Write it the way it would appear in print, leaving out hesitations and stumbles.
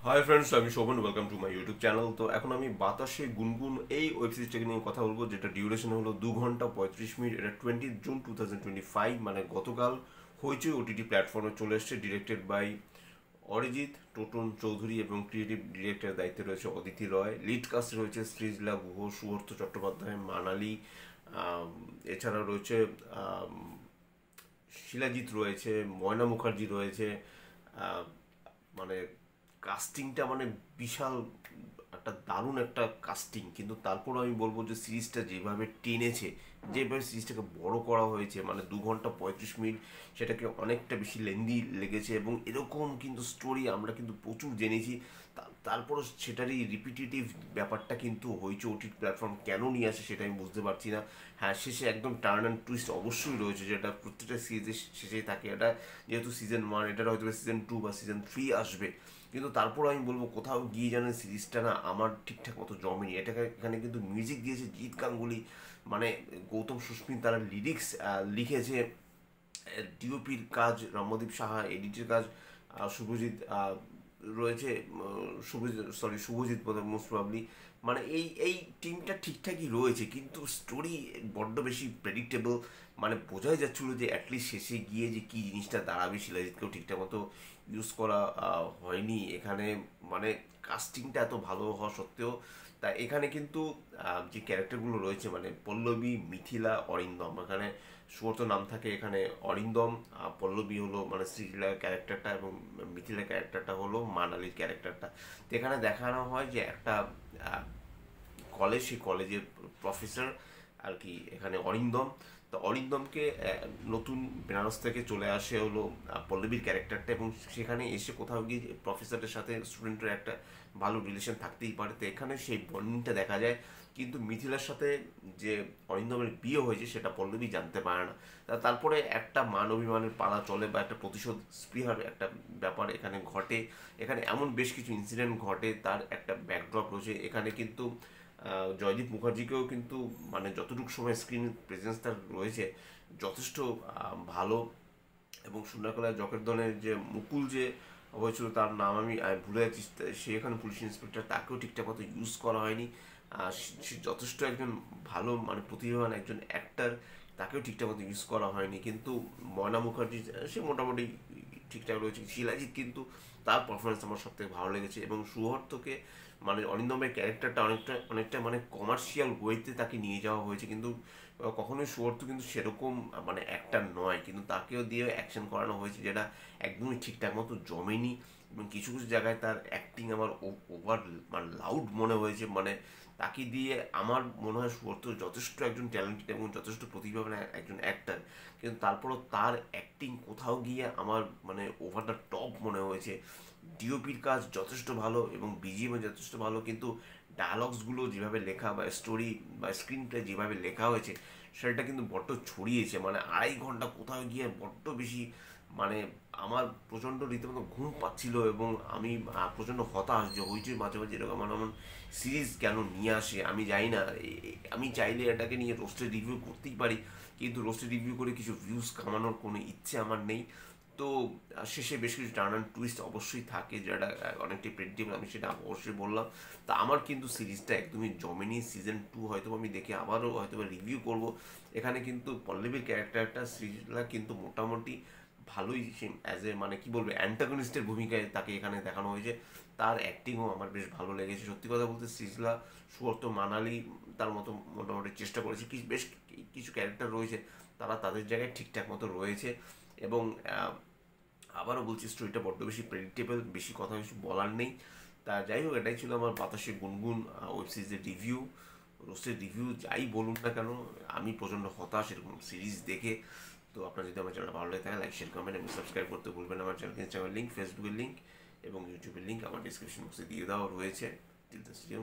High friends, আমি Shovan. Welcome to my YouTube channel. তো এখন আমি বাতাসে গুনগুন এই ওয়েব সিরিজটাকে নিয়ে কথা বলবো, যেটা ডিউরেশন হলো 2 ঘন্টা 35 মিনিট। এটা 20 জুন 2025, মানে গতকাল হইচই ওটিটি প্ল্যাটফর্মে চলে এসেছে। ডিরেক্টেড বাই অরিজিৎ, টোটন চৌধুরী এবং ক্রিয়েটিভ ডিরেক্টরের দায়িত্বে রয়েছে অদিতি রয়। লিড কাস্টে রয়েছে সৃজলা গুহ, সুহর্ত চট্টোপাধ্যায়, মানালি। আম, এছাড়া রয়েছে আম, শিলাজিৎ রয়েছে, ময়না মুখার্জি রয়েছে। আহ, মানে কাস্টিংটা মানে বিশাল একটা দারুণ একটা কাস্টিং। কিন্তু তারপর আমি বলবো যে সিরিজটা যেভাবে টেনেছে, যেভাবে সিরিজটাকে বড় করা হয়েছে, মানে 2 ঘন্টা 35 মিনিট, সেটাকে অনেকটা বেশি লেন্দি লেগেছে। এবং এরকম কিন্তু স্টোরি আমরা কিন্তু প্রচুর জেনেছি। তারপরও সেটারই রিপিটেটিভ ব্যাপারটা কিন্তু হয়েছে ওটিটি প্ল্যাটফর্ম কেন নিয়ে আসে সেটা আমি বুঝতে পারছি না। হ্যাঁ, শেষে একদম টার্ন অ্যান্ড টুইস্ট অবশ্যই রয়েছে, যেটা প্রত্যেকটা সিরিজের শেষেই থাকে। এটা যেহেতু সিজন 1, এটার হয়তো সিজন 2 বা সিজন 3 আসবে। কিন্তু তারপর আমি বলবো কোথাও গিয়ে যেন সিরিজটা না আমার ঠিকঠাক মতো জমেনি। এটাকে এখানে কিন্তু মিউজিক দিয়েছে জিৎ গাঙ্গুলি, মানে গৌতম সুস্মিত, তারা লিরিক্স লিখেছে। ডিওপির কাজ রম্যদীপ সাহা, এডিটের কাজ শুভজিৎ রয়েছে। শুভজিৎ বোধহয় মোস্ট প্রবাবলি। মানে এই টিমটা ঠিকঠাকই রয়েছে, কিন্তু স্টোরি বড্ড বেশি প্রেডিক্টেবল। মানে বোঝাই যাচ্ছিল যে অ্যাটলিস্ট শেষে গিয়ে যে কী জিনিসটা দাঁড়াবে। শিলাজিৎকেও ঠিকঠাক মতো ইউজ করা হয়নি এখানে। মানে কাস্টিংটা এত ভালো হওয়া সত্ত্বেও, তা এখানে কিন্তু যে ক্যারেক্টারগুলো রয়েছে, মানে পল্লবী, মিথিলা, অরিন্দম, এখানে সুব্রত নাম থাকে এখানে অরিন্দম। পল্লবী হলো মানে শ্রীলীলার ক্যারেক্টারটা, এবং মিথিলার ক্যারেক্টারটা হলো মানালির ক্যারেক্টারটা। তো এখানে দেখানো হয় যে একটা কলেজ, সেই কলেজের প্রফেসর আর কি এখানে অরিন্দম। তো অরিন্দমকে নতুন বেনারস থেকে চলে আসে হলো পল্লবীর ক্যারেক্টারটা, এবং সেখানে এসে কোথাও গিয়ে প্রফেসরের সাথে স্টুডেন্টের একটা ভালো রিলেশন থাকতেই পারে। তো এখানে সেই বন্ডিংটা দেখা যায়। কিন্তু মিথিলার সাথে যে অরিন্দমের বিয়ে হয়েছে সেটা পল্লবী জানতে পারে না। তারপরে একটা মান অভিমানের পালা চলে, বা একটা প্রতিশোধ স্পৃহার একটা ব্যাপার এখানে ঘটে। এখানে এমন বেশ কিছু ইনসিডেন্ট ঘটে, তার একটা ব্যাকড্রপ রয়েছে এখানে। কিন্তু জয়দীপ মুখার্জিকেও কিন্তু মানে যতটুকু সময় স্ক্রিন প্রেজেন্স তার রয়েছে যথেষ্ট ভালো। এবং সুন্দরকলার জকের যে মুকুল যে হয়েছিল, তার নাম আমি ভুলে যাচ্ছি, সে এখানে পুলিশ ইন্সপেক্টর, তাকেও ঠিকঠাক মতো ইউজ করা হয়নি। সে যথেষ্ট একজন ভালো মানে প্রতিভাবান একজন অ্যাক্টার, তাকেও ঠিকঠাক মতো ইউজ করা হয়নি। কিন্তু ময়না মুখার্জি সে মোটামুটি ঠিকঠাক রয়েছে। শিলাজিৎ কিন্তু তার পারফরমেন্স আমার সব থেকে ভালো লেগেছে। এবং সুহর্তকে মানে অরিন্দমের ক্যারেক্টারটা অনেকটা অনেকটা মানে কমার্শিয়াল ওয়েতে তাকে নিয়ে যাওয়া হয়েছে। কিন্তু কখনোই সুহর্ত কিন্তু সেরকম মানে অ্যাক্টার নয়, কিন্তু তাকেও দিয়ে অ্যাকশন করানো হয়েছে, যেটা একদমই ঠিকঠাক মতো জমেনি। এবং কিছু কিছু জায়গায় তার অ্যাক্টিং আমার ওভার মানে লাউড মনে হয়েছে। মানে তাকে দিয়ে আমার মনে হয় সুহর্ত যথেষ্ট একজন ট্যালেন্টেড এবং যথেষ্ট প্রতিভাবান একজন অ্যাক্টার। কিন্তু তারপরও তার অ্যাক্টিং কোথাও গিয়ে আমার মানে ওভার দ্য টপ মনে হয়েছে। ডিওপির কাজ যথেষ্ট ভালো এবং বিজিএমও যথেষ্ট ভালো, কিন্তু ডায়ালগসগুলো যেভাবে লেখা বা স্টোরি বা স্ক্রিন প্লে যেভাবে লেখা হয়েছে সেটা কিন্তু বড্ড ছড়িয়েছে। মানে 2.5 ঘন্টা কোথাও গিয়ে বড্ড বেশি মানে আমার প্রচণ্ড রীতিমতো ঘুম পাচ্ছিল। এবং আমি প্রচণ্ড হতাশ যে হইচই মাঝে মাঝে এরকম এমন এমন সিরিজ কেন নিয়ে আসে। আমি জানি না। আমি চাইলে এটাকে নিয়ে রোস্টেড রিভিউ করতেই পারি, কিন্তু রোস্টেড রিভিউ করে কিছু ভিউজ কামানোর কোনো ইচ্ছে আমার নেই। তো শেষে বেশ কিছু টার্ন অ্যান্ড টুইস্ট অবশ্যই থাকে, যেটা অনেকটাই প্রেডিক্টেবল, আমি সেটা অবশ্যই বললাম। তা আমার কিন্তু সিরিজটা একদমই জমেনি। সিজন 2 হয়তো আমি দেখে আবারও হয়তো রিভিউ করব। এখানে কিন্তু পল্লবীর ক্যারেক্টারটা সৃজলা কিন্তু মোটামুটি ভালোই, অ্যাজ এ মানে কি বলবো অ্যান্টাগনিস্টের ভূমিকায় তাকে এখানে দেখানো হয়েছে। তার অ্যাক্টিংও আমার বেশ ভালো লেগেছে। সত্যি কথা বলতে সৃজলা, সুহর্ত, মানালি তার মতো মোটামুটি চেষ্টা করেছে। বেশ কিছু ক্যারেক্টার রয়েছে, তারা তাদের জায়গায় ঠিকঠাক মতো রয়েছে। এবং আবারও বলছি, স্টোরিটা বড্ড বেশি প্রেডিক্টেবল, বেশি কথা কিছু বলার নেই। তা যাই হোক, এটাই ছিল আমার বাতাসে গুনগুন ওয়েব সিরিজের রিভিউ। রোস্টের রিভিউ যাই বলুন না কেন, আমি প্রচণ্ড হতাশ এরকম সিরিজ দেখে। তো আপনার যদি আমার চ্যানেলটা ভালো লাগে থাকে, লাইক, শেয়ার, কমেন্ট এবং সাবস্ক্রাইব করতে ভুলবেন না। আমার চ্যানেল, ইনস্টাগ্রামের লিঙ্ক, ফেসবুকের লিঙ্ক এবং ইউটিউবের লিঙ্ক আমার ডিসক্রিপশন বক্সে দিয়ে দেওয়া রয়েছে। Till this video,